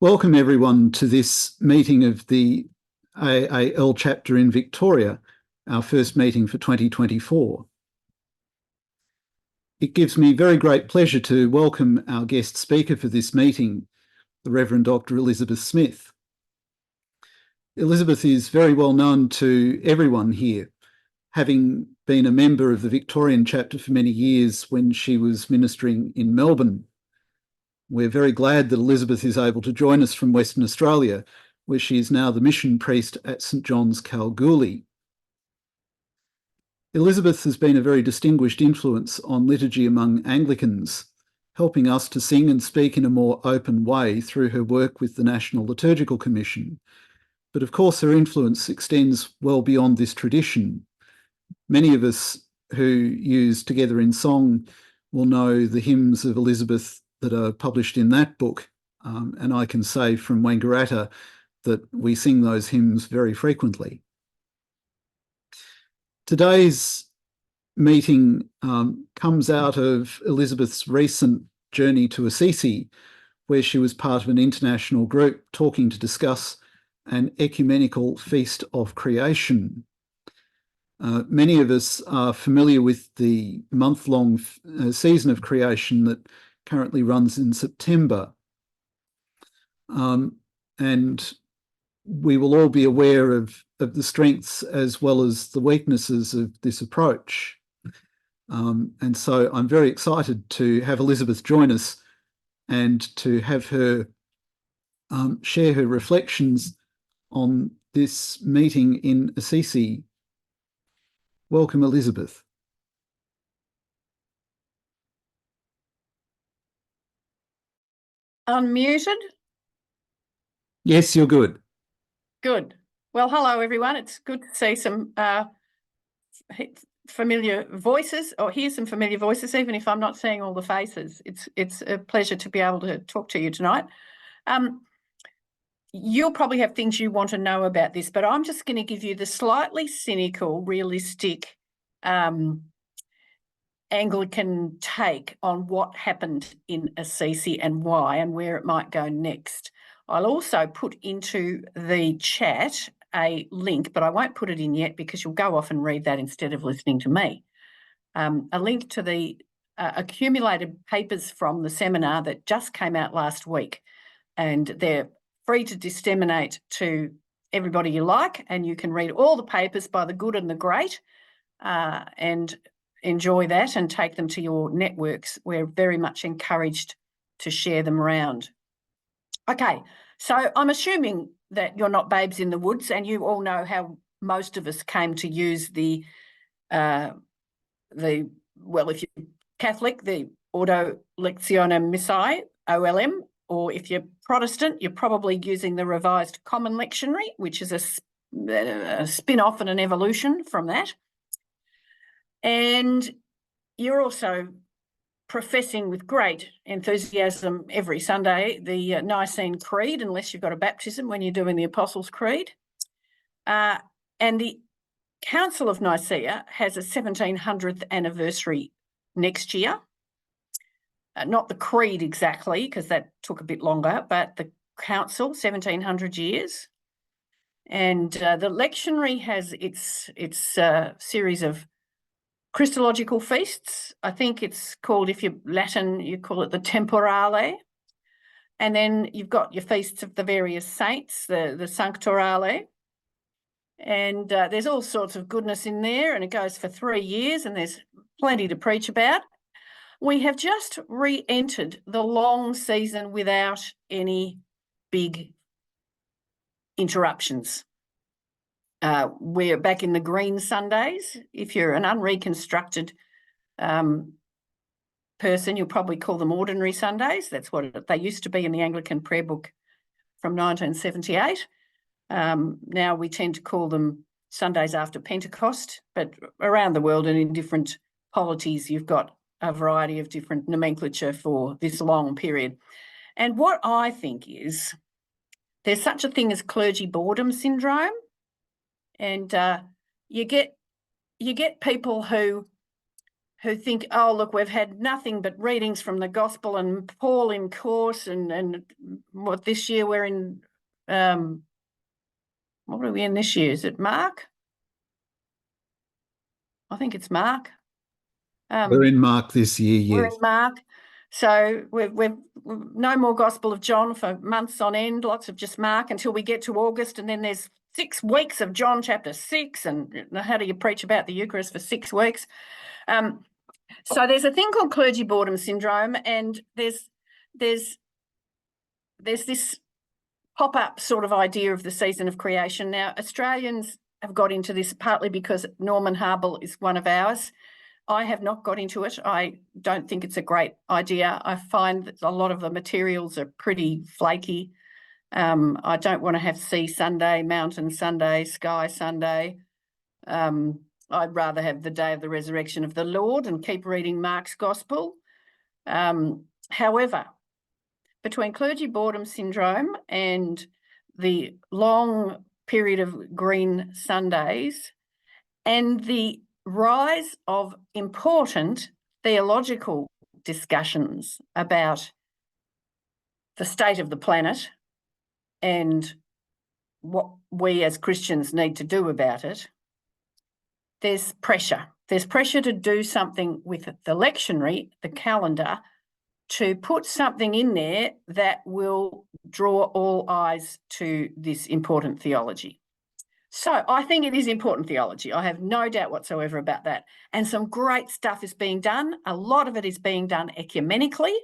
Welcome everyone to this meeting of the AAL chapter in Victoria, our first meeting for 2024. It gives me very great pleasure to welcome our guest speaker for this meeting, the Reverend Dr. Elizabeth Smith. Elizabeth is very well known to everyone here, having been a member of the Victorian chapter for many years when she was ministering in Melbourne. We're very glad that Elizabeth is able to join us from Western Australia, where she is now the mission priest at St John's, Kalgoorlie. Elizabeth has been a very distinguished influence on liturgy among Anglicans, helping us to sing and speak in a more open way through her work with the National Liturgical Commission. But of course, her influence extends well beyond this tradition. Many of us who use Together in Song will know the hymns of Elizabeth that are published in that book, and I can say from Wangaratta that we sing those hymns very frequently. Today's meeting comes out of Elizabeth's recent journey to Assisi, where she was part of an international group talking to discuss an ecumenical feast of creation. Many of us are familiar with the month-long season of creation that currently runs in September. And we will all be aware of the strengths as well as the weaknesses of this approach. And so I'm very excited to have Elizabeth join us and to have her share her reflections on this meeting in Assisi. Welcome, Elizabeth. Unmuted? Yes, you're good. Good. Well, hello, everyone. It's good to see some familiar voices, or hear some familiar voices, even if I'm not seeing all the faces. It's a pleasure to be able to talk to you tonight. You'll probably have things you want to know about this, but I'm just going to give you the slightly cynical, realistic Anglican take on what happened in Assisi and why and where it might go next. I'll also put into the chat a link, but I won't put it in yet because you'll go off and read that instead of listening to me. A link to the accumulated papers from the seminar that just came out last week, and they're free to disseminate to everybody you like, and you can read all the papers by the good and the great and enjoy that and take them to your networks. We're very much encouraged to share them around. Okay, so I'm assuming that you're not babes in the woods and you all know how most of us came to use the well, if you're Catholic, the Ordo Lectionem Missae, OLM, or if you're Protestant, you're probably using the Revised Common Lectionary, which is a spin-off and an evolution from that. And you're also professing with great enthusiasm every Sunday the Nicene Creed, unless you've got a baptism when you're doing the Apostles' Creed. And the Council of Nicea has a 1700th anniversary next year. Not the Creed exactly, because that took a bit longer, but the Council, 1700 years. And the lectionary has its series of Christological feasts. I think it's called, if you're Latin, you call it the Temporale. And then you've got your feasts of the various saints, the Sanctorale. And there's all sorts of goodness in there, and it goes for 3 years, and there's plenty to preach about. We have just re-entered the long season without any big interruptions. We're back in the green Sundays. If you're an unreconstructed person, you'll probably call them ordinary Sundays. That's what they used to be in the Anglican prayer book from 1978. Now we tend to call them Sundays after Pentecost, but around the world and in different polities, you've got a variety of different nomenclature for this long period. And what I think is there's such a thing as clergy boredom syndrome. And you get people who who think, oh, look, we've had nothing but readings from the gospel and Paul in course, and what this year we're in, what are we in this year? Is it Mark? I think it's Mark. We're in Mark this year, yes. We're in Mark. So we've no more Gospel of John for months on end, lots of just Mark until we get to August, and then there's 6 weeks of John chapter 6, and how do you preach about the Eucharist for 6 weeks? So there's a thing called clergy boredom syndrome, and there's this pop-up sort of idea of the season of creation. Now, Australians have got into this partly because Norman Harble is one of ours. I have not got into it. I don't think it's a great idea. I find that a lot of the materials are pretty flaky. I don't want to have Sea Sunday, Mountain Sunday, Sky Sunday. I'd rather have the day of the resurrection of the Lord and keep reading Mark's Gospel. However, between clergy boredom syndrome and the long period of green Sundays and the rise of important theological discussions about the state of the planet and what we as Christians need to do about it, there's pressure. There's pressure to do something with the lectionary, the calendar, to put something in there that will draw all eyes to this important theology. So I think it is important theology. I have no doubt whatsoever about that. And some great stuff is being done. A lot of it is being done ecumenically.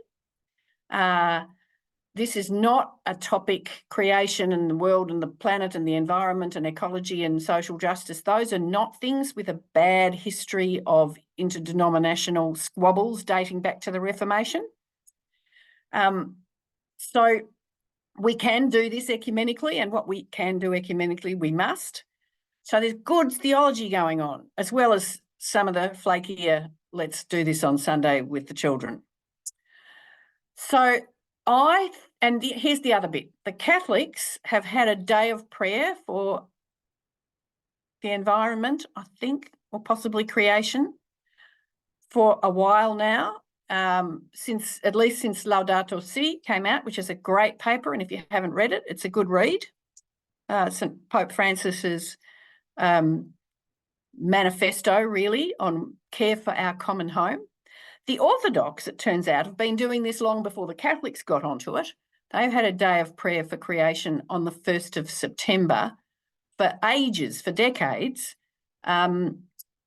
This is not a topic, creation and the world and the planet and the environment and ecology and social justice. Those are not things with a bad history of interdenominational squabbles dating back to the Reformation. So we can do this ecumenically, and what we can do ecumenically, we must. So there's good theology going on, as well as some of the flakier, let's do this on Sunday with the children. So here's the other bit. The Catholics have had a day of prayer for the environment, I think, or possibly creation, for a while now. Since Laudato Si came out, which is a great paper, and if you haven't read it, it's a good read. St. Pope Francis's manifesto, really, on care for our common home. The Orthodox, it turns out, have been doing this long before the Catholics got onto it. They've had a day of prayer for creation on the 1st of September for ages, for decades. And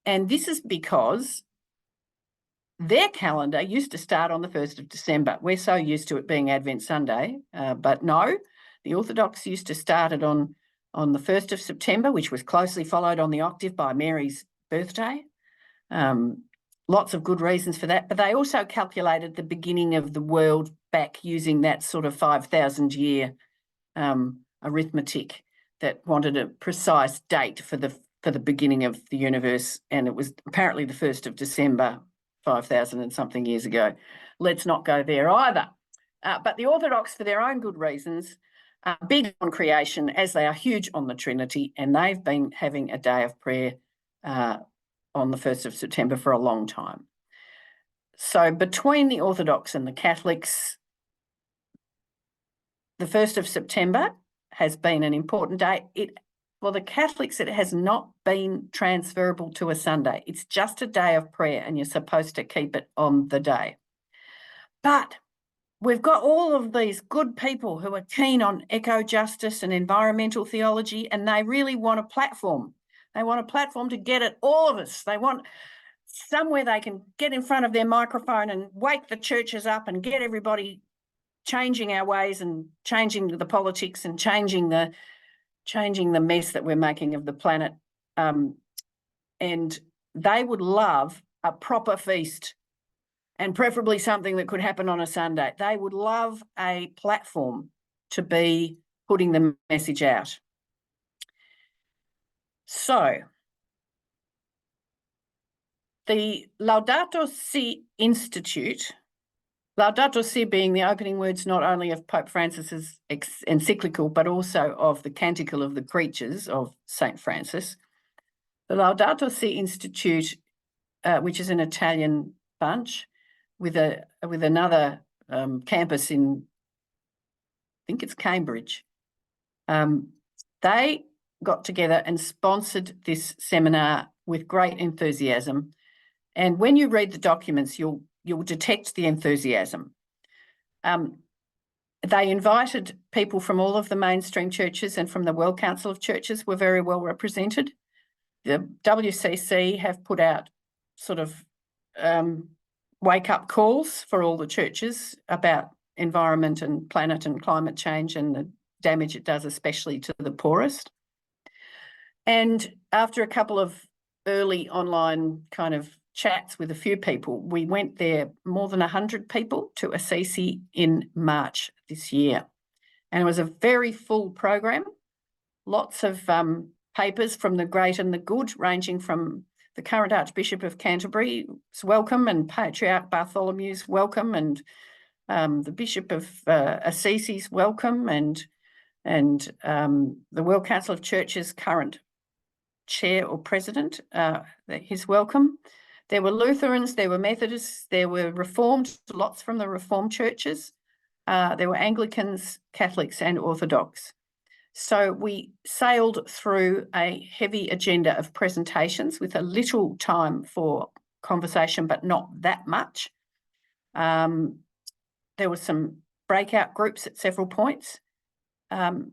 this is because their calendar used to start on the 1st of December. We're so used to it being Advent Sunday, but no, the Orthodox used to start it on the 1st of September, which was closely followed on the octave by Mary's birthday. Lots of good reasons for that, but they also calculated the beginning of the world back using that sort of 5,000-year arithmetic that wanted a precise date for the beginning of the universe, and it was apparently the 1st of December, 5,000 and something years ago. Let's not go there either. But the Orthodox, for their own good reasons, are big on creation, as they are huge on the Trinity, and they've been having a day of prayer on the 1st of September for a long time. So between the Orthodox and the Catholics, the 1st of September has been an important day. For the Catholics, it has not been transferable to a Sunday. It's just a day of prayer, and you're supposed to keep it on the day. But we've got all of these good people who are keen on eco-justice and environmental theology, and they really want a platform. They want a platform to get at all of us. They want somewhere they can get in front of their microphone and wake the churches up and get everybody changing our ways and changing the politics and changing the mess that we're making of the planet. And they would love a proper feast, and preferably something that could happen on a Sunday. They would love a platform to be putting the message out. So the Laudato Si Institute, Laudato Si being the opening words not only of Pope Francis's encyclical, but also of the Canticle of the Creatures of St. Francis. The Laudato Si Institute which is an Italian bunch, with another campus in, I think it's Cambridge. They got together and sponsored this seminar with great enthusiasm. And when you read the documents, you'll detect the enthusiasm. They invited people from all of the mainstream churches, and from the World Council of Churches were very well represented. The WCC have put out sort of wake-up calls for all the churches about environment and planet and climate change and the damage it does, especially to the poorest. And after a couple of early online kind of chats with a few people, we went there, more than 100 people, to Assisi in March this year. And it was a very full program, lots of papers from the great and the good, ranging from the current Archbishop of Canterbury's welcome, and Patriarch Bartholomew's welcome, and the Bishop of Assisi's welcome, and the World Council of Churches' current chair or president, his welcome. There were Lutherans, there were Methodists, there were Reformed, lots from the Reformed churches. There were Anglicans, Catholics and Orthodox. So we sailed through a heavy agenda of presentations with a little time for conversation, but not that much. There were some breakout groups at several points.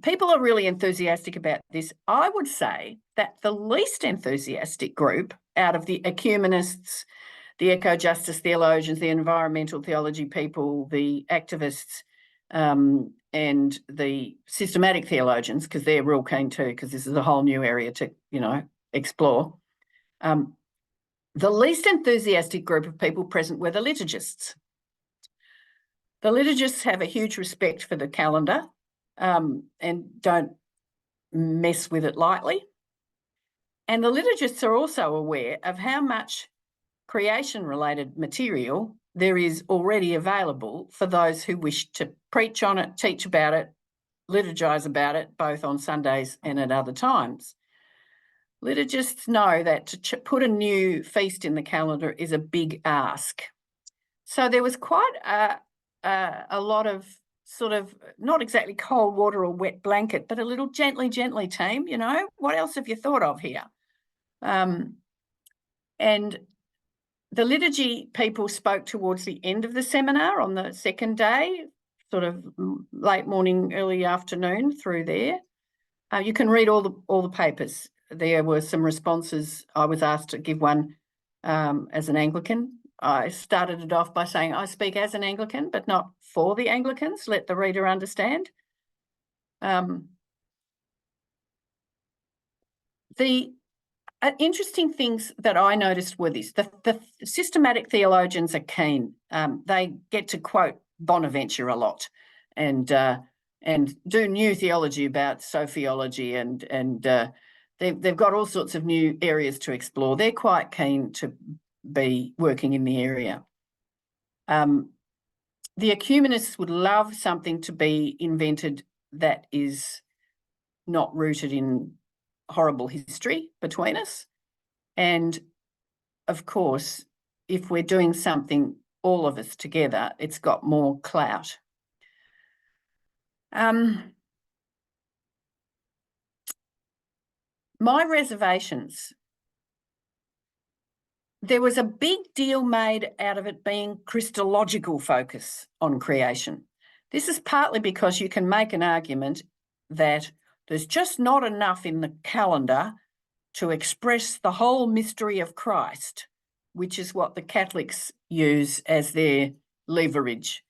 People are really enthusiastic about this. I would say that the least enthusiastic group out of the ecumenists, the eco-justice theologians, the environmental theology people, the activists, and the systematic theologians, because they're real keen too, because this is a whole new area to, explore. The least enthusiastic group of people present were the liturgists. The liturgists have a huge respect for the calendar and don't mess with it lightly. And the liturgists are also aware of how much creation-related material there is already available for those who wish to preach on it, teach about it, liturgise about it, both on Sundays and at other times. Liturgists know that to put a new feast in the calendar is a big ask. So there was quite a lot of sort of, not exactly cold water or wet blanket, but a little gently team, what else have you thought of here? And the liturgy people spoke towards the end of the seminar on the second day, sort of late morning, early afternoon through there. You can read all the papers. There were some responses. I was asked to give one as an Anglican. I started it off by saying I speak as an Anglican, but not for the Anglicans. Let the reader understand. The interesting things that I noticed were this. The systematic theologians are keen. They get to quote Bonaventure a lot and do new theology about sophiology, and they've got all sorts of new areas to explore. They're quite keen to be working in the area. The ecumenists would love something to be invented that is not rooted in horrible history between us. And of course, if we're doing something, all of us together, it's got more clout. My reservations. There was a big deal made out of it being Christological focus on creation. This is partly because you can make an argument that there's just not enough in the calendar to express the whole mystery of Christ, which is what the Catholics use as their leverage,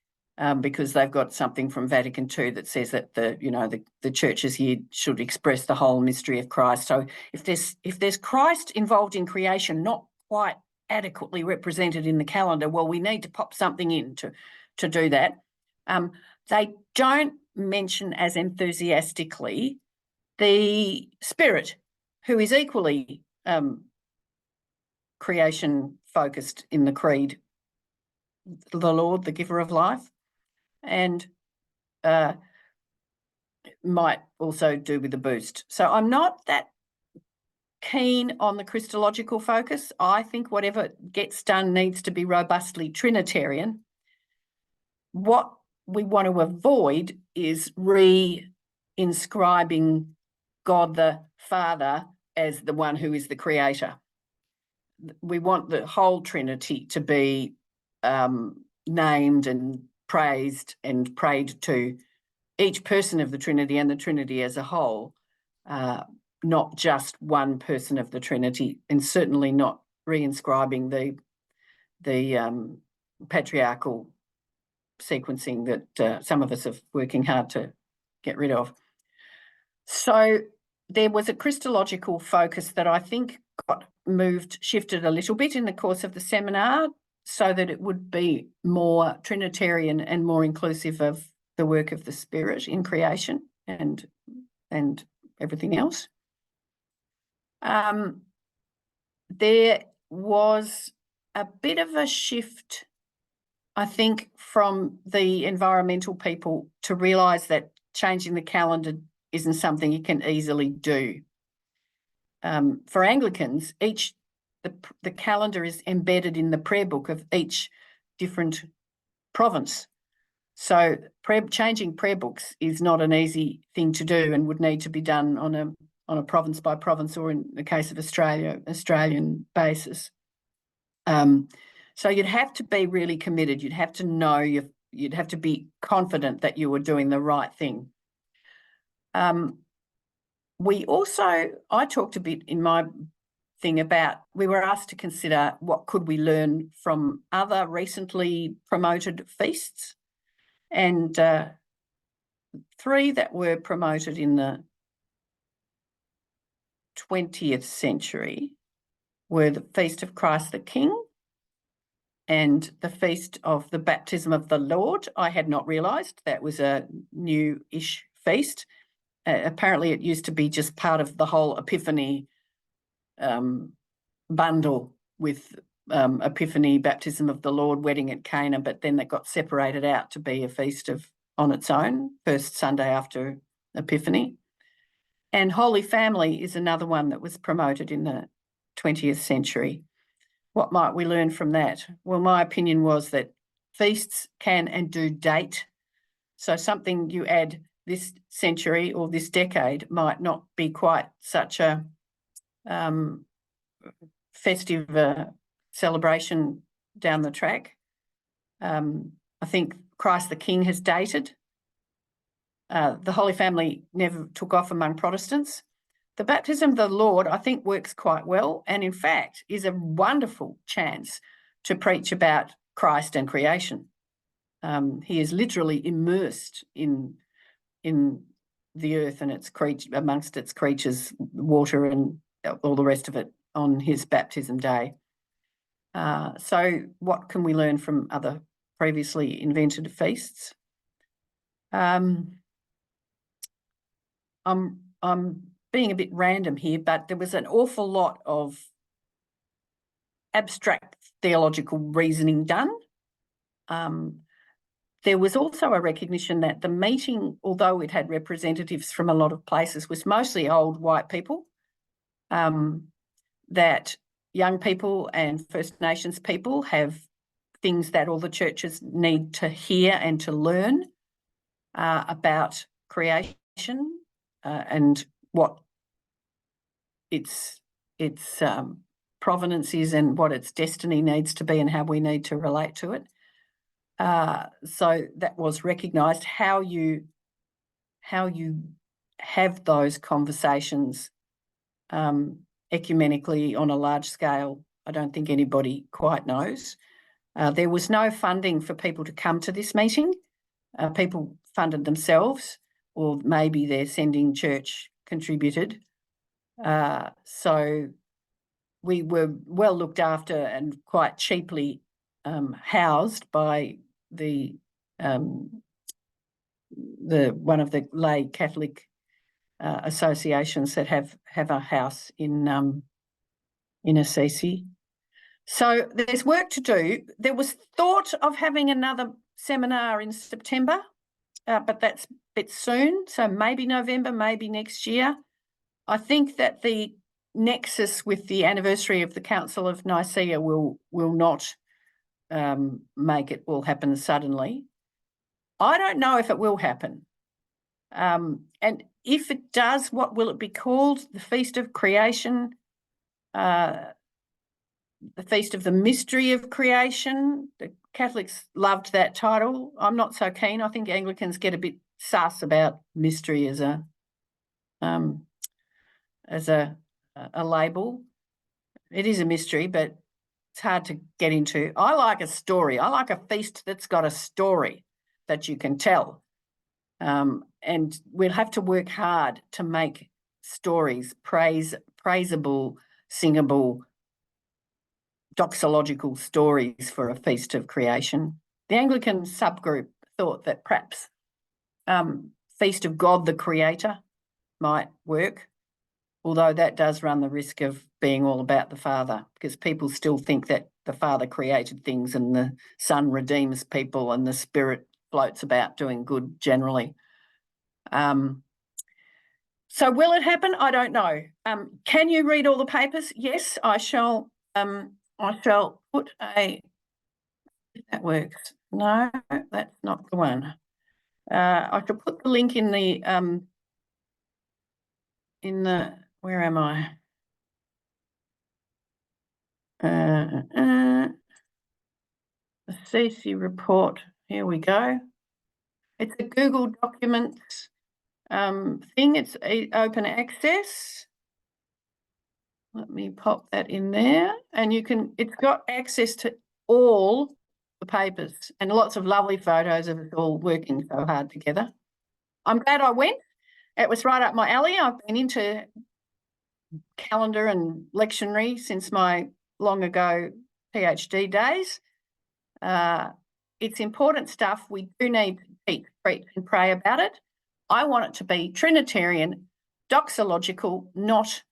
because they've got something from Vatican II that says that the churches here should express the whole mystery of Christ. So if there's Christ involved in creation, not quite adequately represented in the calendar, well, we need to pop something in to do that. They don't mention as enthusiastically the Spirit, who is equally creation-focused in the Creed, the Lord, the giver of life, and might also do with the boost. So I'm not that keen on the Christological focus. I think whatever gets done needs to be robustly Trinitarian. What we want to avoid is re-inscribing God the Father as the one who is the creator. We want the whole Trinity to be named and praised and prayed to, each person of the Trinity and the Trinity as a whole, not just one person of the Trinity, and certainly not reinscribing the patriarchal sequencing that some of us are working hard to get rid of. So there was a Christological focus that I think got shifted a little bit in the course of the seminar, so that it would be more Trinitarian and more inclusive of the work of the Spirit in creation and everything else. There was a bit of a shift, I think, from the environmental people to realise that changing the calendar isn't something you can easily do. For Anglicans, the calendar is embedded in the prayer book of each different province. So changing prayer books is not an easy thing to do and would need to be done on a province by province, or in the case of Australia, Australian basis. So you'd have to be really committed. You'd have to know, you'd have to be confident that you were doing the right thing. I talked a bit in my thing about, we were asked to consider what could we learn from other recently promoted feasts, and 3 that were promoted in the 20th century were the Feast of Christ the King and the Feast of the Baptism of the Lord. I had not realised that was a new-ish feast. Apparently it used to be just part of the whole Epiphany bundle with Epiphany, Baptism of the Lord, Wedding at Cana, but then that got separated out to be a feast on its own, first Sunday after Epiphany. And Holy Family is another one that was promoted in the 20th century. What might we learn from that? Well, my opinion was that feasts can and do date. So something you add this century or this decade might not be quite such a festive celebration down the track. I think Christ the King has dated. The Holy Family never took off among Protestants. The Baptism of the Lord, I think, works quite well, and in fact is a wonderful chance to preach about Christ and creation. He is literally immersed in the earth and amongst its creatures, water and all the rest of it, on his baptism day. So what can we learn from other previously invented feasts? I'm being a bit random here, but there was an awful lot of abstract theological reasoning done. There was also a recognition that the meeting, although it had representatives from a lot of places, was mostly old white people, that young people and First Nations people have things that all the churches need to hear and to learn about creation and what its provenance is and what its destiny needs to be and how we need to relate to it. So that was recognised. How you have those conversations ecumenically on a large scale, I don't think anybody quite knows. There was no funding for people to come to this meeting. People funded themselves, or maybe their sending church contributed. So we were well looked after and quite cheaply housed by the one of the lay Catholic associations that have a house in Assisi. So there's work to do. There was thought of having another seminar in September, but that's a bit soon. So maybe November, maybe next year. I think that the nexus with the anniversary of the Council of Nicea will not make it all happen suddenly. I don't know if it will happen. And if it does, what will it be called? The Feast of Creation, the Feast of the Mystery of Creation. The Catholics loved that title. I'm not so keen. I think Anglicans get a bit sus about mystery as a label. It is a mystery, but it's hard to get into. I like a story. I like a feast that's got a story that you can tell. And we'll have to work hard to make stories praisable, singable, doxological stories for a Feast of Creation. The Anglican subgroup thought that perhaps Feast of God the Creator might work, although that does run the risk of being all about the Father, because people still think that the Father created things and the Son redeems people and the Spirit floats about doing good generally. So will it happen? I don't know. Can you read all the papers? Yes, I shall. I shall put a. If that works. No, that's not the one. I shall put the link in the. Where am I? The CC report. Here we go. It's a Google Documents thing. It's open access. Let me pop that in there, and it's got access to all the papers and lots of lovely photos of us all working so hard together. I'm glad I went. It was right up my alley. I've been into calendar and lectionary since my long ago PhD days. It's important stuff. We do need to teach, preach and pray about it. I want it to be Trinitarian, doxological, not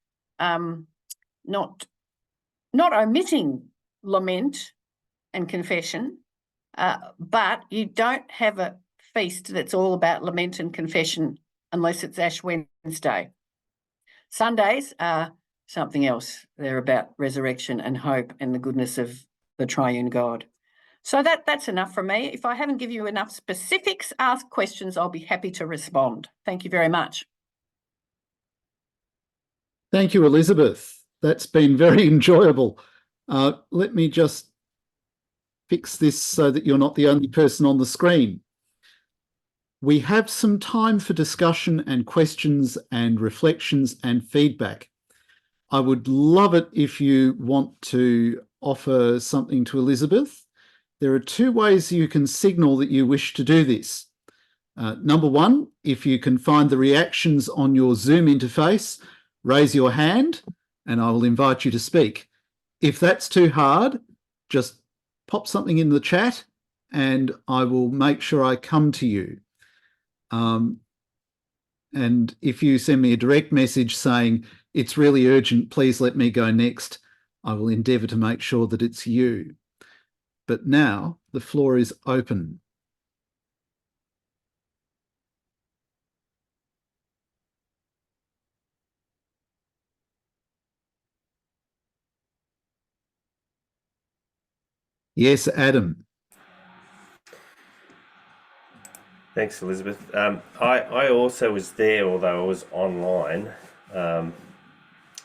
omitting lament and confession, but you don't have a feast that's all about lament and confession unless it's Ash Wednesday. Sundays are something else. They're about resurrection and hope and the goodness of the triune God. So that's enough from me. If I haven't given you enough specifics, ask questions. I'll be happy to respond. Thank you very much. Thank you, Elizabeth. That's been very enjoyable. Let me just fix this so that you're not the only person on the screen. We have some time for discussion and questions and reflections and feedback. I would love it if you want to offer something to Elizabeth. There are two ways you can signal that you wish to do this. Number one, if you can find the reactions on your Zoom interface, raise your hand and I will invite you to speak. If that's too hard, just pop something in the chat and I will make sure I come to you. And if you send me a direct message saying, it's really urgent, please let me go next, I will endeavour to make sure that it's you. But now the floor is open. Yes, Adam. Thanks, Elizabeth. I also was there, although I was online, and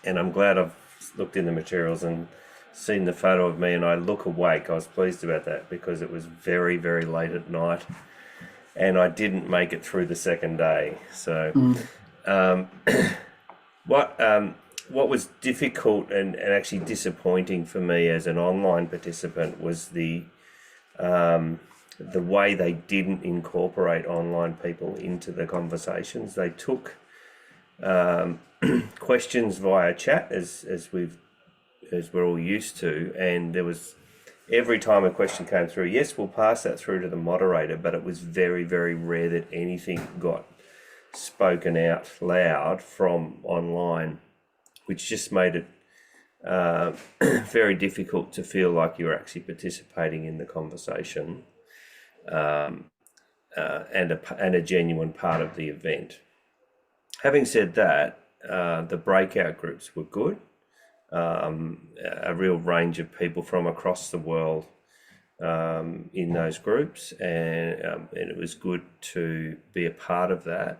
I'm glad I've looked in the materials and seen the photo of me and I look awake. I was pleased about that because it was very, very late at night and I didn't make it through the second day. So what was difficult and actually disappointing for me as an online participant was the way they didn't incorporate online people into the conversations. They took questions via chat as we're all used to, and there was every time a question came through, yes, we'll pass that through to the moderator, but it was very, very rare that anything got spoken out loud from online, which just made it very difficult to feel like you were actually participating in the conversation and a genuine part of the event. Having said that, the breakout groups were good. A real range of people from across the world in those groups, and it was good to be a part of that.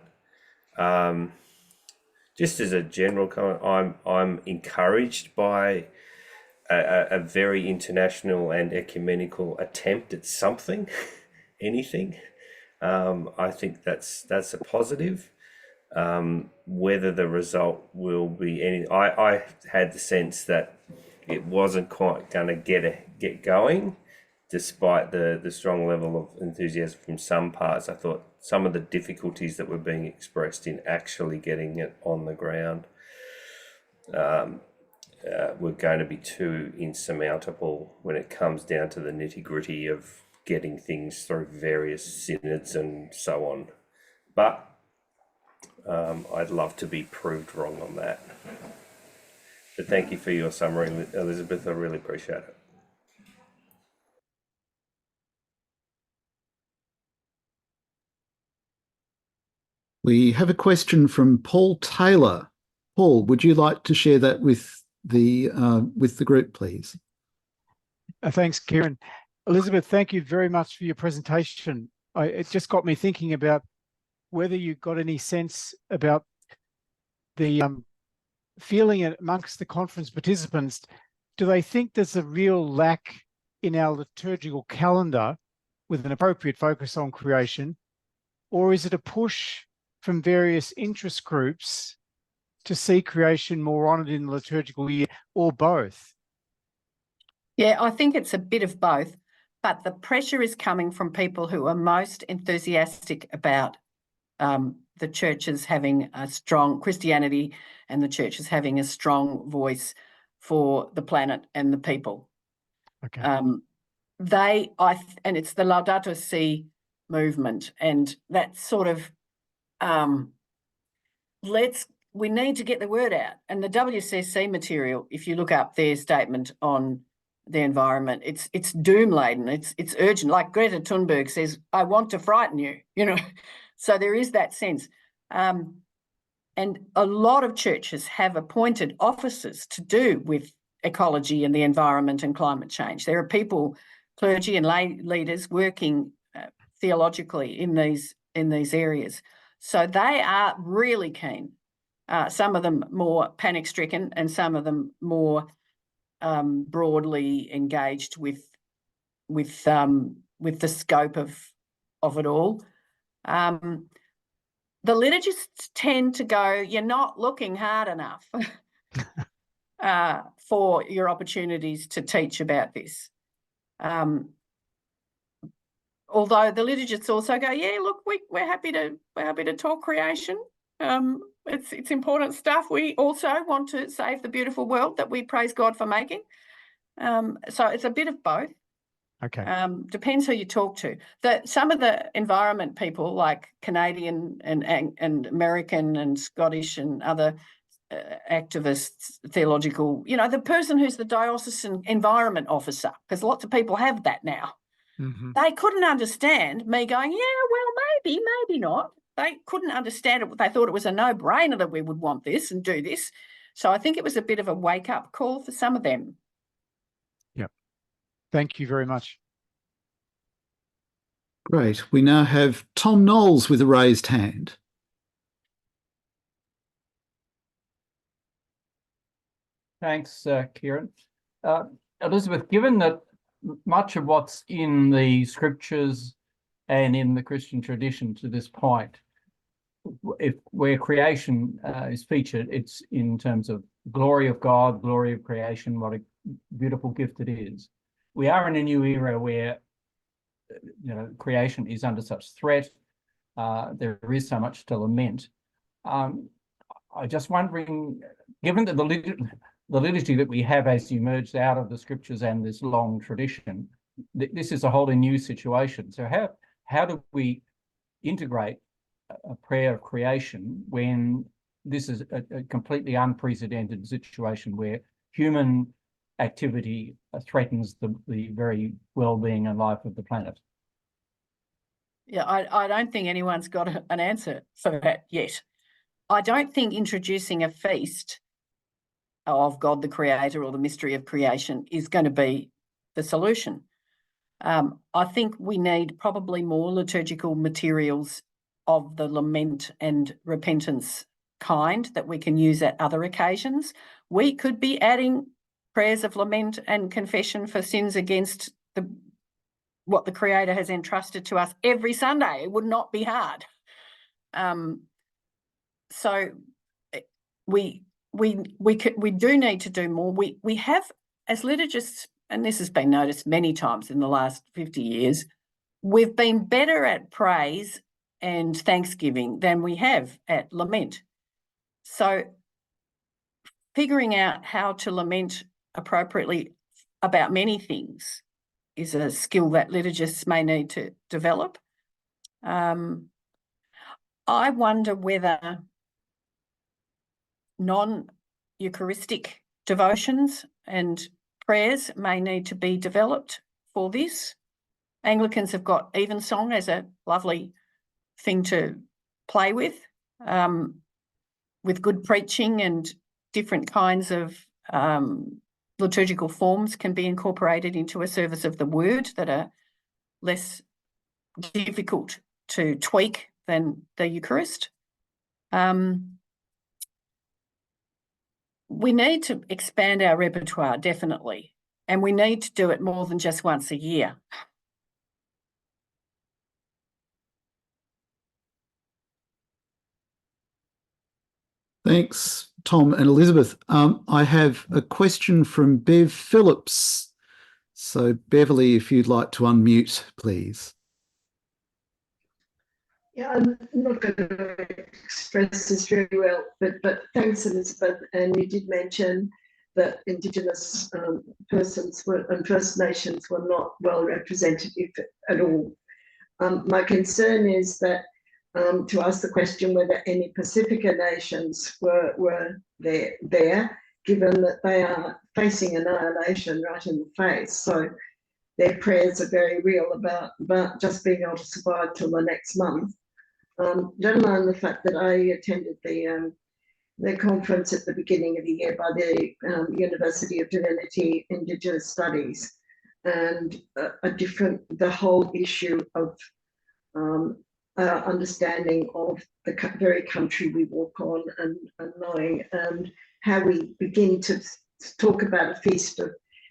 Just as a general comment, I'm encouraged by a very international and ecumenical attempt at something, anything. I think that's a positive. Whether the result will be any, I had the sense that it wasn't quite going to get going, despite the strong level of enthusiasm from some parts. I thought some of the difficulties that were being expressed in actually getting it on the ground were going to be too insurmountable when it comes down to the nitty-gritty of getting things through various synods and so on. But I'd love to be proved wrong on that. But thank you for your summary, Elizabeth. I really appreciate it. We have a question from Paul Taylor. Paul, would you like to share that with the group, please? Thanks, Kieran. Elizabeth, thank you very much for your presentation. It just got me thinking about whether you got any sense about the feeling amongst the conference participants. Do they think there's a real lack in our liturgical calendar with an appropriate focus on creation, or is it a push from various interest groups to see creation more honoured in the liturgical year, or both? Yeah, I think it's a bit of both, but the pressure is coming from people who are most enthusiastic about the churches having a strong Christianity and the churches having a strong voice for the planet and the people. Okay. And it's the Laudato Si movement, and that sort of we need to get the word out. And the WCC material, if you look up their statement on the environment, it's doom laden, it's urgent. Like Greta Thunberg says, I want to frighten you, So there is that sense. And a lot of churches have appointed officers to do with ecology and the environment and climate change. There are people, clergy and lay leaders, working theologically in these areas. So they are really keen. Some of them more panic-stricken, and some of them more broadly engaged with the scope of it all. The liturgists tend to go, you're not looking hard enough for your opportunities to teach about this. Although the liturgists also go, yeah, look, we're happy to talk creation. It's important stuff. We also want to save the beautiful world that we praise God for making. So it's a bit of both. Okay. Depends who you talk to. Some of the environment people, like Canadian and American and Scottish and other activists, theological, the person who's the diocesan environment officer, because lots of people have that now. Mm-hmm. They couldn't understand me going, yeah, well, maybe not. They couldn't understand it. They thought it was a no-brainer that we would want this and do this. So I think it was a bit of a wake-up call for some of them. Yep. Thank you very much. Great. We now have Tom Knowles with a raised hand. Thanks, Kieran. Elizabeth, given that much of what's in the scriptures and in the Christian tradition to this point, where creation is featured, it's in terms of glory of God, glory of creation, what a beautiful gift it is. We are in a new era where creation is under such threat. There is so much to lament. I'm just wondering, given that the liturgy that we have as emerged out of the scriptures and this long tradition, this is a wholly new situation. So how do we integrate a prayer of creation when this is a completely unprecedented situation where human activity threatens the very well-being and life of the planet? Yeah, I don't think anyone's got an answer for that yet. I don't think introducing a feast of God the Creator or the mystery of creation is going to be the solution. I think we need probably more liturgical materials of the lament and repentance kind that we can use at other occasions. We could be adding prayers of lament and confession for sins against what the Creator has entrusted to us every Sunday. It would not be hard. So we do need to do more. We have, as liturgists, and this has been noticed many times in the last 50 years, we've been better at praise and thanksgiving than we have at lament. So figuring out how to lament appropriately about many things is a skill that liturgists may need to develop. I wonder whether non-Eucharistic devotions and prayers may need to be developed for this. Anglicans have got evensong as a lovely thing to play with good preaching, and different kinds of liturgical forms can be incorporated into a service of the word that are less difficult to tweak than the Eucharist. We need to expand our repertoire, definitely, and we need to do it more than just once a year. Thanks, Tom and Elizabeth. I have a question from Bev Phillips. So, Beverly, if you'd like to unmute, please. Yeah, I'm not going to express this very well, but thanks, Elizabeth. And you did mention that Indigenous persons and First Nations were not well represented at all. My concern is that to ask the question whether any Pacifica nations were there, given that they are facing annihilation right in the face. So their prayers are very real about just being able to survive till the next month. Don't mind the fact that I attended the conference at the beginning of the year by the University of Divinity Indigenous Studies, and the whole issue of understanding of the very country we walk on and knowing, and how we begin to talk about a feast of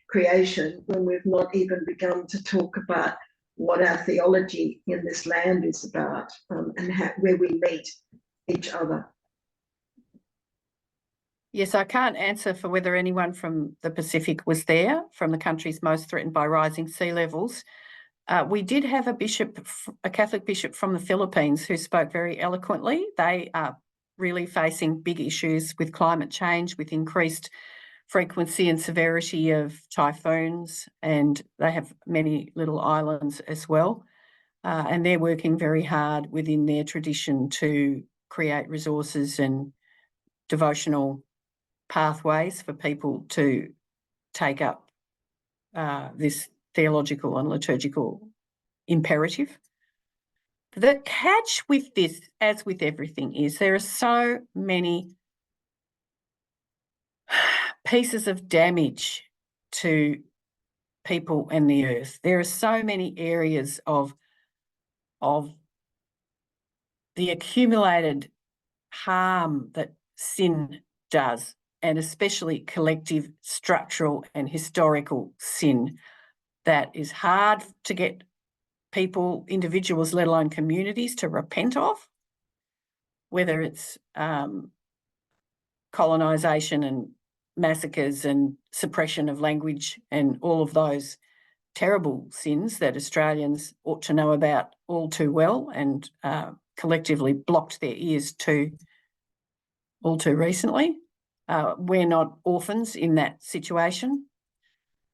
creation when we've not even begun to talk about what our theology in this land is about, and where we meet each other. Yes, I can't answer for whether anyone from the Pacific was there, from the countries most threatened by rising sea levels. We did have a Catholic bishop from the Philippines who spoke very eloquently. They are really facing big issues with climate change, with increased frequency and severity of typhoons, and they have many little islands as well. And they're working very hard within their tradition to create resources and devotional pathways for people to take up this theological and liturgical imperative. The catch with this, as with everything, is there are so many pieces of damage to people and the earth. There are so many areas of the accumulated harm that sin does, and especially collective, structural and historical sin, that is hard to get people, individuals, let alone communities, to repent of, whether it's colonisation and massacres and suppression of language and all of those terrible sins that Australians ought to know about all too well and collectively blocked their ears to all too recently. We're not orphans in that situation.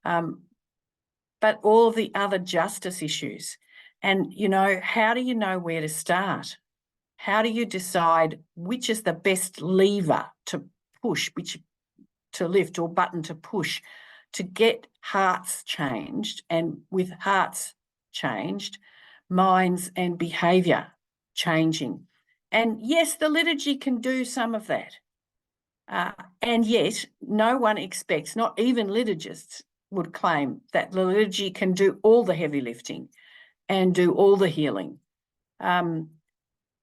But all of the other justice issues. And, how do you know where to start? How do you decide which is the best lever to push, which to lift or button to push to get hearts changed, and with hearts changed, minds and behaviour changing, And yes, the liturgy can do some of that. And yet no one expects, not even liturgists would claim, that the liturgy can do all the heavy lifting and do all the healing.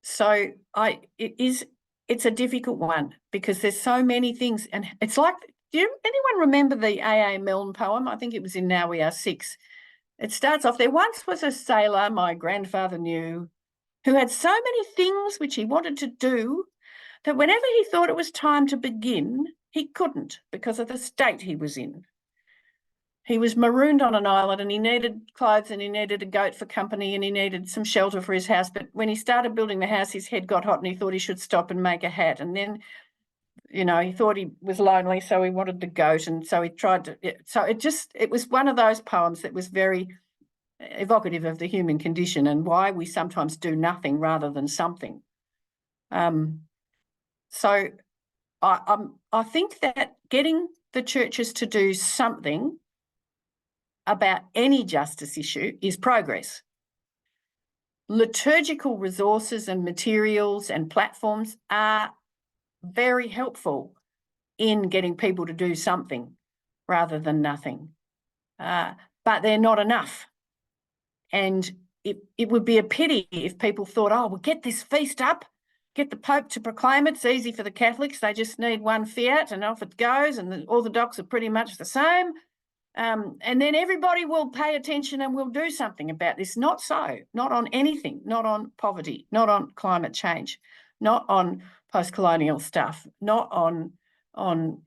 So it's a difficult one because there's so many things. And it's like, anyone remember the A.A. Milne poem? I think it was in Now We Are Six. It starts off, there once was a sailor my grandfather knew who had so many things which he wanted to do that whenever he thought it was time to begin, he couldn't because of the state he was in. He was marooned on an island and he needed clothes and he needed a goat for company and he needed some shelter for his house. But when he started building the house, his head got hot and he thought he should stop and make a hat. And then, you know, he thought he was lonely, so he wanted the goat. And so he tried to, so it was one of those poems that was very evocative of the human condition and why we sometimes do nothing rather than something. So I think that getting the churches to do something about any justice issue is progress. Liturgical resources and materials and platforms are very helpful in getting people to do something rather than nothing, but they're not enough. And it would be a pity if people thought, oh, we'll get this feast up, get the Pope to proclaim it. It's easy for the Catholics. They just need one fiat and off it goes, and the Orthodox are pretty much the same. And then everybody will pay attention and will do something about this. Not so, not on anything, not on poverty, not on climate change, not on post-colonial stuff, not on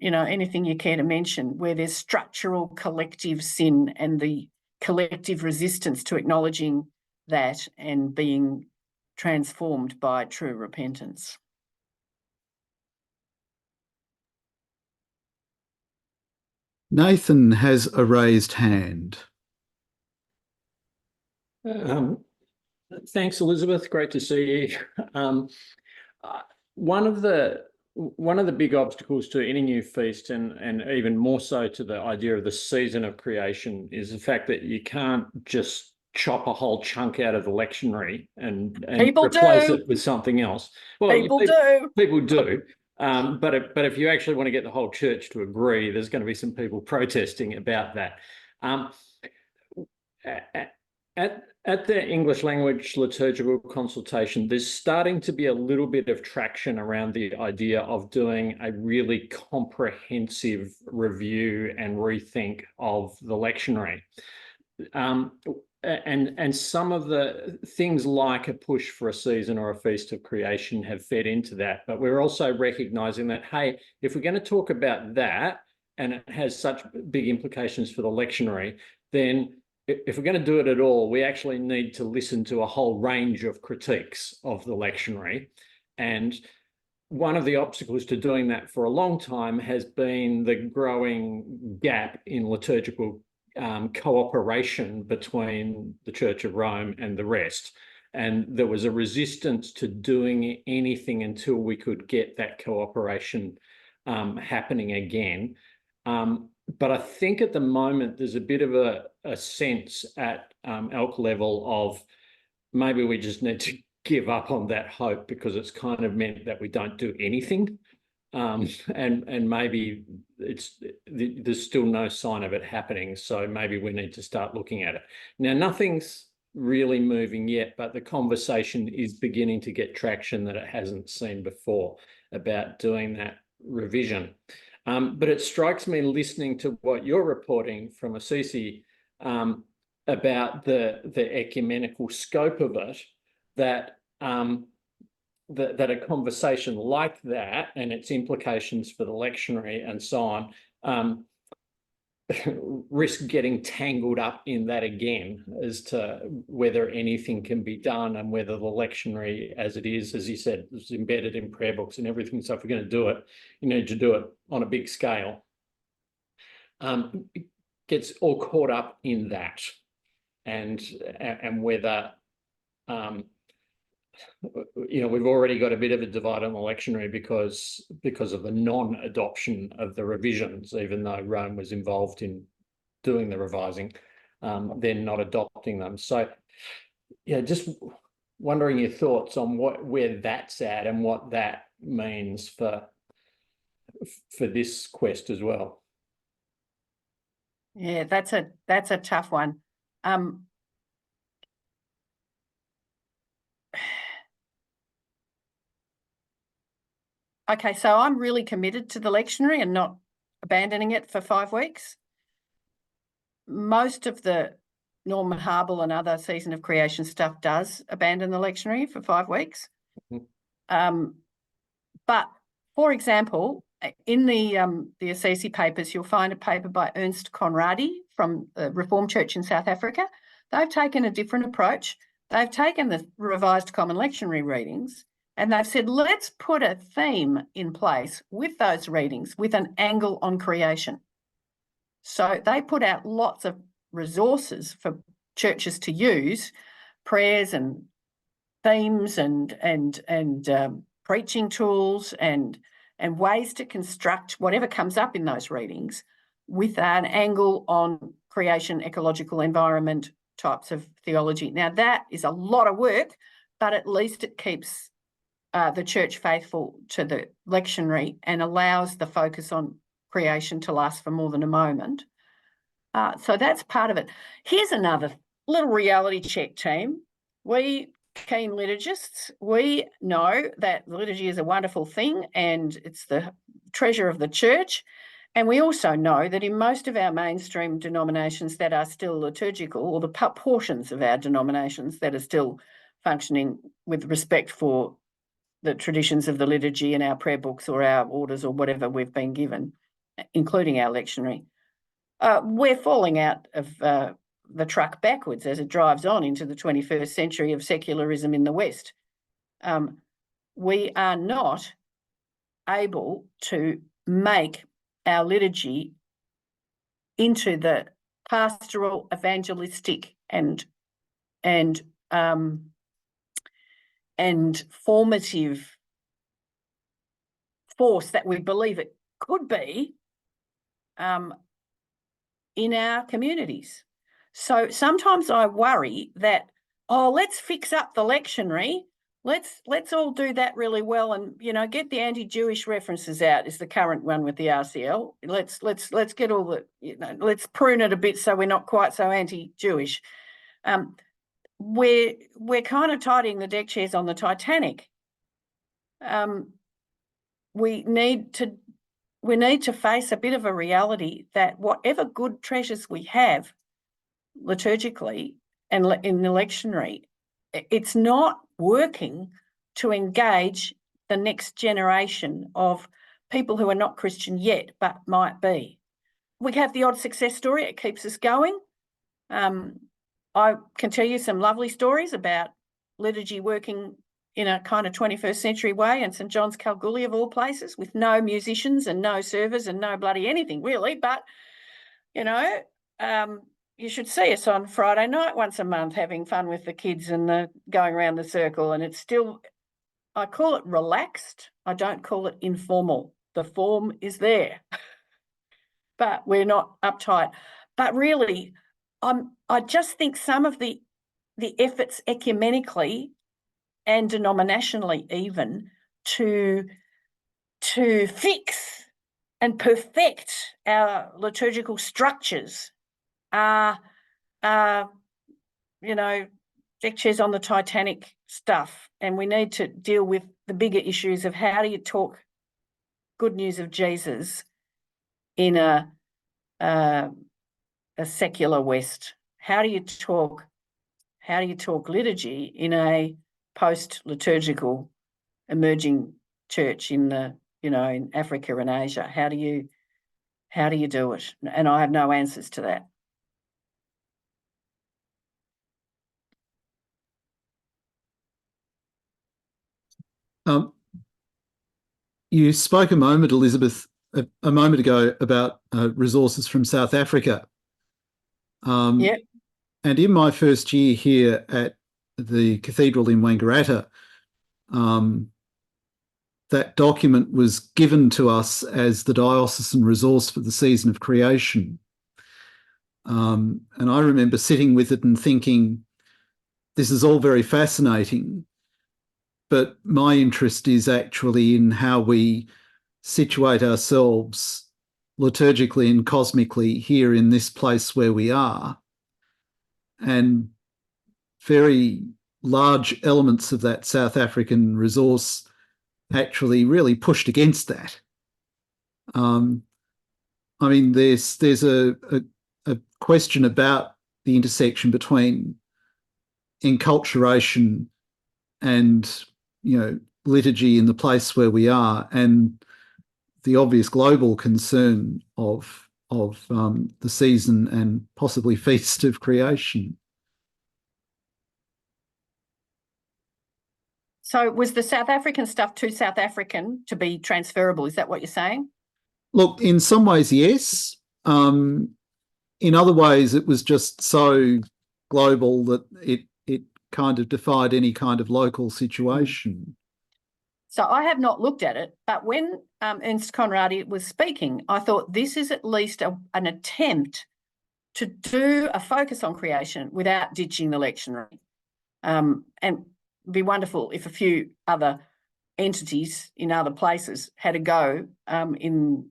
anything you care to mention where there's structural collective sin and the collective resistance to acknowledging that and being transformed by true repentance. Nathan has a raised hand. Thanks, Elizabeth. Great to see you. One of the big obstacles to any new feast, and even more so to the idea of the season of creation, is the fact that you can't just chop a whole chunk out of the lectionary and replace it with something else. Well, people do. But if you actually want to get the whole church to agree, there's going to be some people protesting about that. At the English language liturgical consultation, there's starting to be a little bit of traction around the idea of doing a really comprehensive review and rethink of the lectionary. And some of the things like a push for a season or a feast of creation have fed into that. But we're also recognizing that, hey, if we're going to talk about that and it has such big implications for the lectionary, then if we're going to do it at all, we actually need to listen to a whole range of critiques of the lectionary. And one of the obstacles to doing that for a long time has been the growing gap in liturgical cooperation between the Church of Rome and the rest. And there was a resistance to doing anything until we could get that cooperation happening again. But I think at the moment there's a bit of a sense at ALC level of maybe we just need to give up on that hope because it's kind of meant that we don't do anything. And maybe there's still no sign of it happening. So maybe we need to start looking at it. Now, nothing's really moving yet, but the conversation is beginning to get traction that it hasn't seen before about doing that revision. But it strikes me listening to what you're reporting from Assisi about the ecumenical scope of it, that that a conversation like that and its implications for the lectionary and so on risk getting tangled up in that again as to whether anything can be done and whether the lectionary as it is, as you said, is embedded in prayer books and everything. So if we're going to do it, you need to do it on a big scale. It gets all caught up in that and whether we've already got a bit of a divide on the lectionary because of the non-adoption of the revisions, even though Rome was involved in doing the revising, they're not adopting them. So, yeah, just wondering your thoughts on where that's at and what that means for this quest as well. Yeah, that's a tough one. Okay, so I'm really committed to the lectionary and not abandoning it for 5 weeks. Most of the Norman Harble and other season of creation stuff does abandon the lectionary for 5 weeks. Mm-hmm. But for example, in the Assisi papers, you'll find a paper by Ernst Conradi from the Reformed Church in South Africa. They've taken a different approach. They've taken the revised common lectionary readings and they've said, let's put a theme in place with those readings with an angle on creation. So they put out lots of resources for churches to use, prayers and themes and preaching tools and ways to construct whatever comes up in those readings with an angle on creation, ecological environment types of theology. Now that is a lot of work, but at least it keeps the church faithful to the lectionary and allows the focus on creation to last for more than a moment. So that's part of it. Here's another little reality check, team. We keen liturgists, we know that liturgy is a wonderful thing and it's the treasure of the church. And we also know that in most of our mainstream denominations that are still liturgical, or the portions of our denominations that are still functioning with respect for the traditions of the liturgy in our prayer books or our orders or whatever we've been given, including our lectionary, we're falling out of the truck backwards as it drives on into the 21st century of secularism in the West. We are not able to make our liturgy into the pastoral, evangelistic and formative force that we believe it could be in our communities. So sometimes I worry that, let's fix up the lectionary. Let's all do that really well and, get the anti-Jewish references out is the current one with the RCL. Let's get all the, let's prune it a bit so we're not quite so anti-Jewish. We're kind of tidying the deck chairs on the Titanic. We need to face a bit of a reality that whatever good treasures we have liturgically and in the lectionary, it's not working to engage the next generation of people who are not Christian yet but might be. We have the odd success story, it keeps us going. I can tell you some lovely stories about liturgy working in a kind of 21st century way in St John's, Kalgoorlie of all places, with no musicians and no servers and no bloody anything really, but you should see us on Friday night once a month having fun with the kids and going around the circle, and it's still, I call it relaxed, I don't call it informal. The form is there, but we're not uptight. But really, I just think some of the efforts ecumenically and denominationally even to fix and perfect our liturgical structures are deck chairs on the Titanic stuff, and we need to deal with the bigger issues of how do you talk good news of Jesus in a secular West? How do you talk liturgy in a post-liturgical emerging church in in Africa and Asia? How do you do it? And I have no answers to that. You spoke a moment, Elizabeth, a moment ago about resources from South Africa. Yep. And in my first year here at the cathedral in Wangaratta, that document was given to us as the diocesan resource for the season of creation. And I remember sitting with it and thinking, this is all very fascinating, but my interest is actually in how we situate ourselves liturgically and cosmically here in this place where we are. And very large elements of that South African resource actually really pushed against that. I mean, there's a question about the intersection between enculturation and, you know, liturgy in the place where we are, and the obvious global concern of the season and possibly feast of creation. So was the South African stuff too South African to be transferable? Is that what you're saying? Look, in some ways, yes. In other ways, it was just so global that it kind of defied any kind of local situation. So I have not looked at it, but when Ernst Conradi was speaking, I thought this is at least an attempt to do a focus on creation without ditching the lectionary. And it'd be wonderful if a few other entities in other places had a go in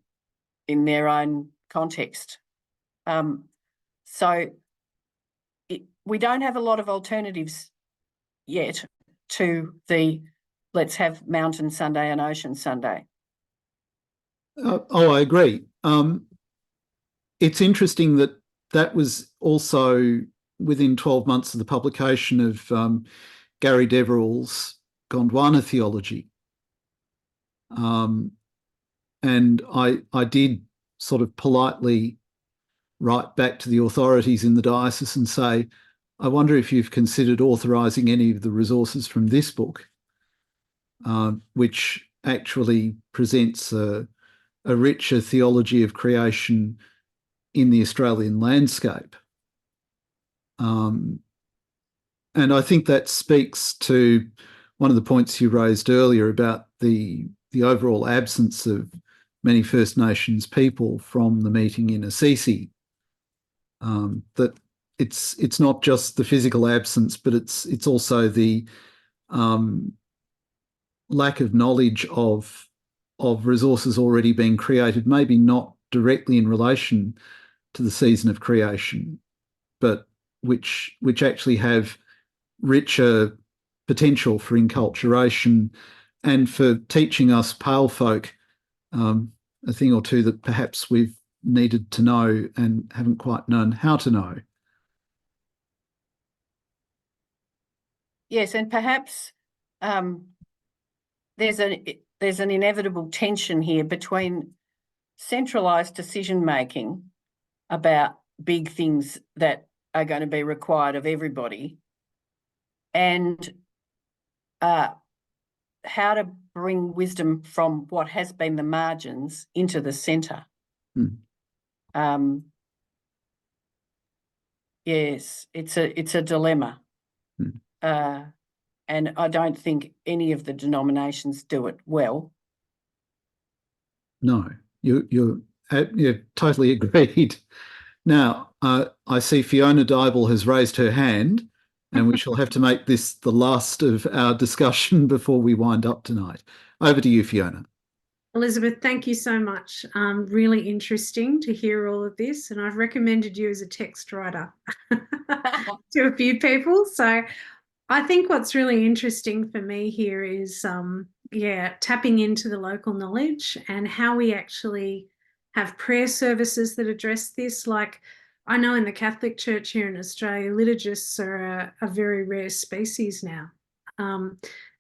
their own context. So we don't have a lot of alternatives yet to the let's have Mountain Sunday and Ocean Sunday. I agree. It's interesting that was also within 12 months of the publication of Gary Deverell's Gondwana theology. And I did sort of politely write back to the authorities in the diocese and say, I wonder if you've considered authorising any of the resources from this book, which actually presents a richer theology of creation in the Australian landscape. And I think that speaks to one of the points you raised earlier about the overall absence of many First Nations people from the meeting in Assisi. That it's not just the physical absence, but it's also the lack of knowledge of resources already being created, maybe not directly in relation to the season of creation, but which actually have richer potential for enculturation and for teaching us pale folk a thing or two that perhaps we've needed to know and haven't quite known how to know. Yes, and perhaps there's an inevitable tension here between centralised decision making about big things that are going to be required of everybody, and how to bring wisdom from what has been the margins into the centre. Yes, it's a dilemma. And I don't think any of the denominations do it well. No, you're totally agreed. Now, I see Fiona Dybel has raised her hand, and we shall have to make this the last of our discussion before we wind up tonight. Over to you, Fiona. Elizabeth, thank you so much. Really interesting to hear all of this, and I've recommended you as a text writer to a few people. So I think what's really interesting for me here is, tapping into the local knowledge and how we actually have prayer services that address this. Like, I know in the Catholic Church here in Australia, liturgists are a very rare species now.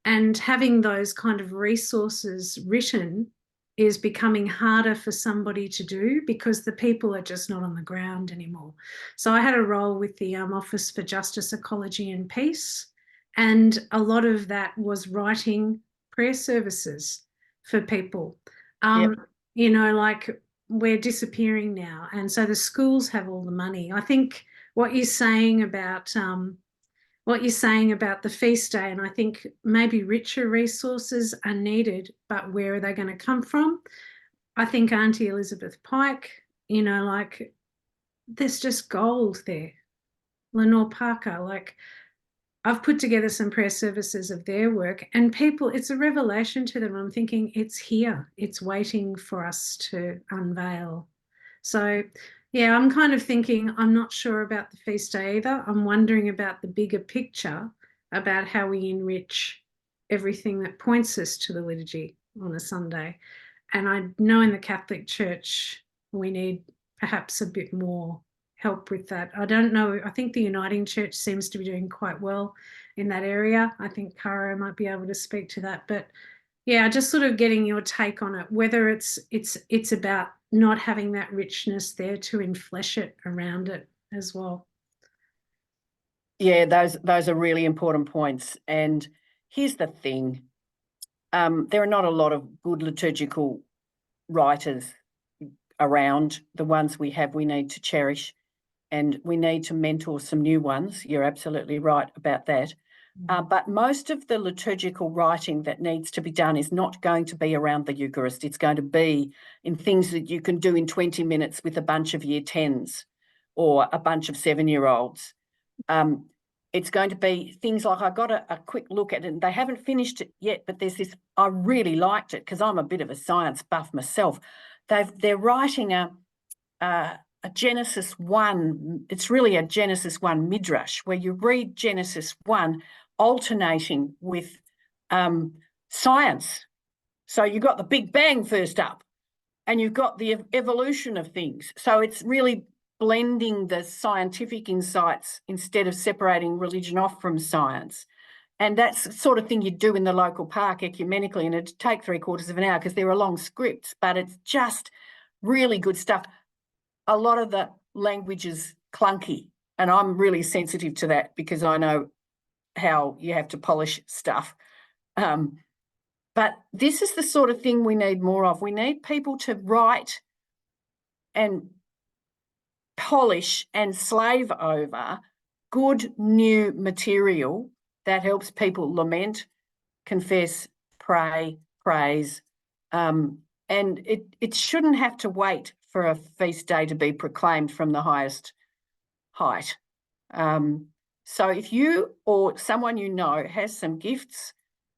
And having those kind of resources written is becoming harder for somebody to do because the people are just not on the ground anymore. So I had a role with the Office for Justice, Ecology and Peace, and a lot of that was writing prayer services for people. You know, like, we're disappearing now, and so the schools have all the money. I think what you're saying about the feast day, and I think maybe richer resources are needed, but where are they going to come from? I think Auntie Elizabeth Pike, you know, like, there's just gold there. Lenore Parker, like, I've put together some prayer services of their work, and people, it's a revelation to them. I'm thinking it's here, it's waiting for us to unveil. So yeah, I'm kind of thinking, I'm not sure about the feast day either. I'm wondering about the bigger picture, about how we enrich everything that points us to the liturgy on a Sunday. And I know in the Catholic Church, we need perhaps a bit more help with that. I don't know. I think the Uniting Church seems to be doing quite well in that area. I think Caro might be able to speak to that. But yeah, just sort of getting your take on it, whether it's about not having that richness there to enflesh it around it as well. Yeah, those are really important points. And here's the thing. There are not a lot of good liturgical writers around. The ones we have, we need to cherish, and we need to mentor some new ones. You're absolutely right about that. But most of the liturgical writing that needs to be done is not going to be around the Eucharist. It's going to be in things that you can do in 20 minutes with a bunch of year 10s or a bunch of 7-year-olds. It's going to be things like, I got a quick look at it, and they haven't finished it yet, but there's this, I really liked it because I'm a bit of a science buff myself. They're writing a Genesis 1, it's really a Genesis 1 midrash, where you read Genesis 1 alternating with science. So you've got the Big Bang first up, and you've got the evolution of things. So it's really blending the scientific insights instead of separating religion off from science. And that's the sort of thing you do in the local park ecumenically, and it'd take 3/4 of an hour because there are long scripts, but it's just really good stuff. A lot of the language is clunky, and I'm really sensitive to that because I know how you have to polish stuff. But this is the sort of thing we need more of. We need people to write and polish and slave over good new material that helps people lament, confess, pray, praise. And it shouldn't have to wait for a feast day to be proclaimed from the highest height. So if you or someone you know has some gifts,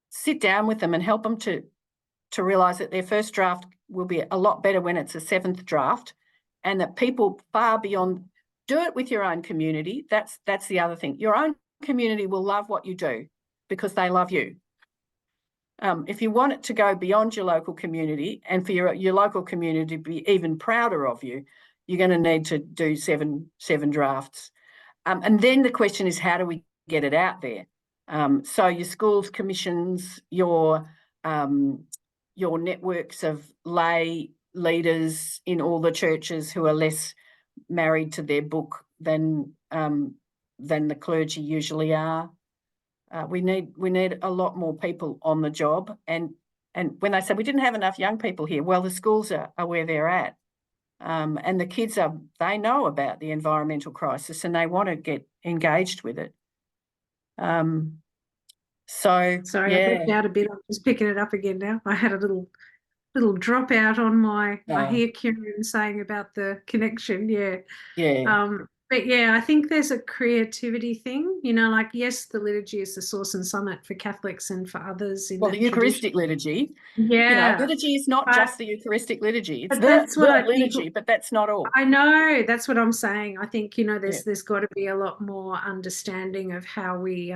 sit down with them and help them to realise that their first draft will be a lot better when it's a 7th draft, and that people far beyond, do it with your own community. That's the other thing. Your own community will love what you do because they love you. If you want it to go beyond your local community and for your local community to be even prouder of you, you're going to need to do seven drafts. And then the question is, how do we get it out there? So your schools commissions, your networks of lay leaders in all the churches who are less married to their book than the clergy usually are. We need a lot more people on the job. And when they say we didn't have enough young people here, well, the schools are where they're at. And the kids they know about the environmental crisis and they want to get engaged with it. Sorry, yeah. I dropped out a bit. I'm just picking it up again now. I had a little dropout on my. I hear Kieran saying about the connection. Yeah. But yeah, I think there's a creativity thing, like, yes, the liturgy is the source and summit for Catholics and for others. The Eucharistic liturgy. Yeah. Liturgy is not just the Eucharistic liturgy. It's that's what I liturgy, think, but that's not all. I know, that's what I'm saying. I think, there's got to be a lot more understanding of how we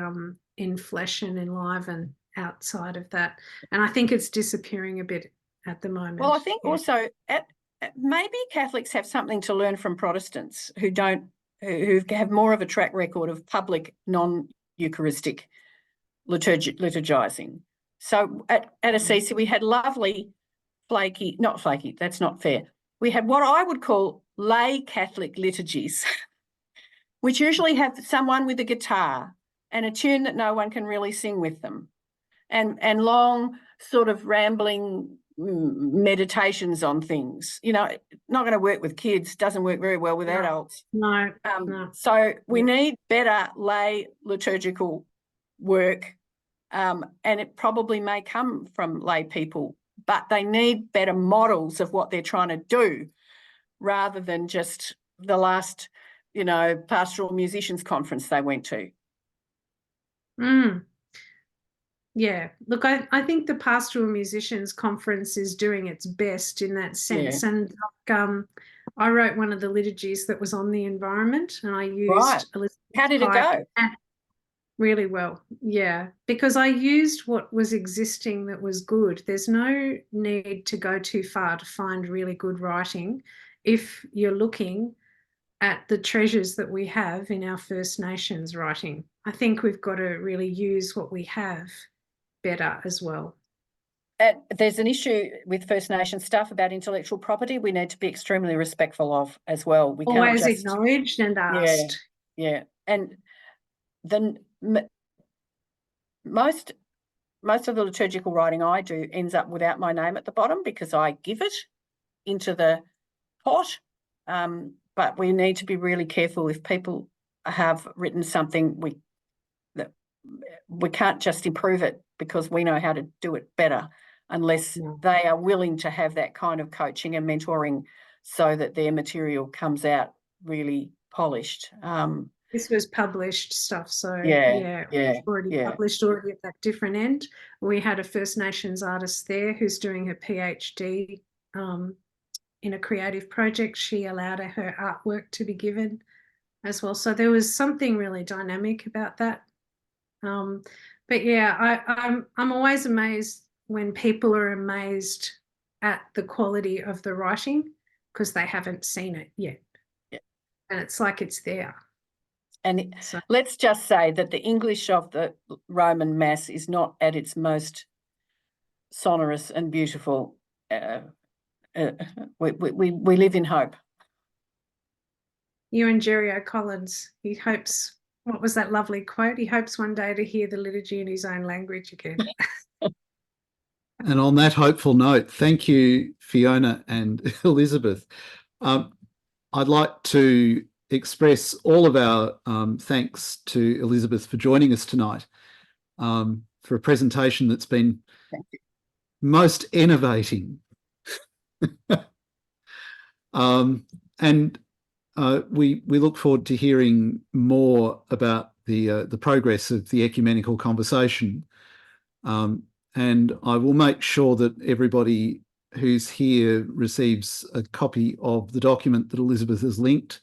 enflesh and enliven outside of that. And I think it's disappearing a bit at the moment. Well, I think also maybe Catholics have something to learn from Protestants who have more of a track record of public non-Eucharistic liturgizing. So at Assisi, we had lovely not flaky, that's not fair. We had what I would call lay Catholic liturgies, which usually have someone with a guitar and a tune that no one can really sing with them, and long sort of rambling meditations on things. Not going to work with kids, doesn't work very well with adults. No. So we need better lay liturgical work, and it probably may come from lay people, but they need better models of what they're trying to do rather than just the last pastoral musicians conference they went to. Mm. Yeah, look, I think the Pastoral Musicians Conference is doing its best in that sense. Yeah. And I wrote one of the liturgies that was on the environment, and I used Right. Elizabeth How did it Pike go? really well. Yeah, because I used what was existing that was good. There's no need to go too far to find really good writing if you're looking at the treasures that we have in our First Nations writing. I think we've got to really use what we have better as well. There's an issue with First Nation stuff about intellectual property we need to be extremely respectful of as well. We Always can't just acknowledged and asked. Yeah. And then most of the liturgical writing I do ends up without my name at the bottom because I give it into the pot. But we need to be really careful if people have written something we can't just improve it because we know how to do it better unless they are willing to have that kind of coaching and mentoring so that their material comes out really polished. This was published stuff, so it's already published already at that different end. We had a First Nations artist there who's doing her PhD in a creative project. She allowed her artwork to be given as well. So there was something really dynamic about that. But yeah, I'm always amazed when people are amazed at the quality of the writing because they haven't seen it yet. Yeah. And it's like it's there. And let's just say that the English of the Roman Mass is not at its most sonorous and beautiful. We live in hope. You and Jerry O'Collins, he hopes, what was that lovely quote? He hopes one day to hear the liturgy in his own language again. And on that hopeful note, thank you, Fiona and Elizabeth. I'd like to express all of our thanks to Elizabeth for joining us tonight for a presentation that's been most innovating. And we look forward to hearing more about the progress of the ecumenical conversation. And I will make sure that everybody who's here receives a copy of the document that Elizabeth has linked,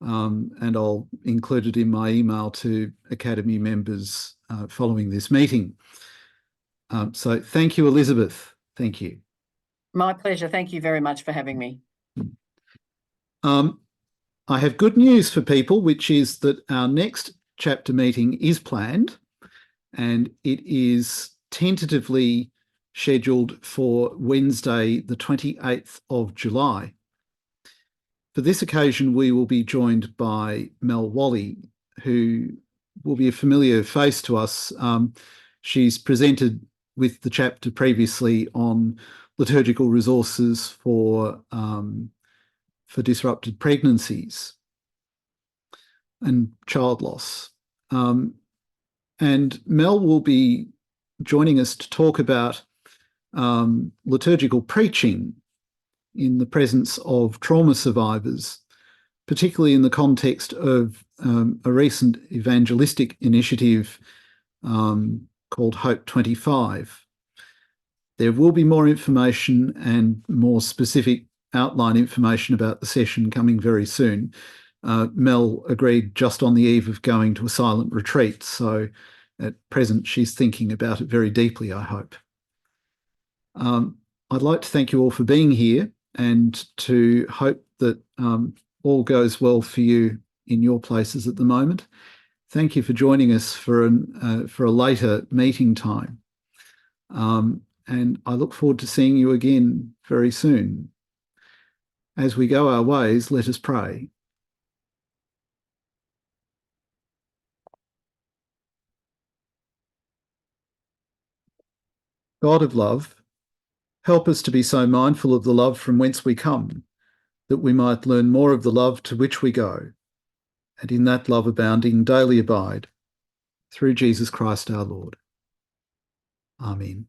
and I'll include it in my email to Academy members following this meeting. So thank you, Elizabeth. Thank you. My pleasure. Thank you very much for having me. I have good news for people, which is that our next chapter meeting is planned, and it is tentatively scheduled for Wednesday, the 28th of July. For this occasion, we will be joined by Mel Wally, who will be a familiar face to us. She's presented with the chapter previously on liturgical resources for disrupted pregnancies and child loss. And Mel will be joining us to talk about liturgical preaching in the presence of trauma survivors, particularly in the context of a recent evangelistic initiative called Hope 25. There will be more information and more specific outline information about the session coming very soon. Mel agreed just on the eve of going to a silent retreat, so at present she's thinking about it very deeply, I hope. I'd like to thank you all for being here and to hope that all goes well for you in your places at the moment. Thank you for joining us for a later meeting time. And I look forward to seeing you again very soon. As we go our ways, let us pray. God of love, help us to be so mindful of the love from whence we come, that we might learn more of the love to which we go, and in that love abounding daily abide, through Jesus Christ our Lord. Amen.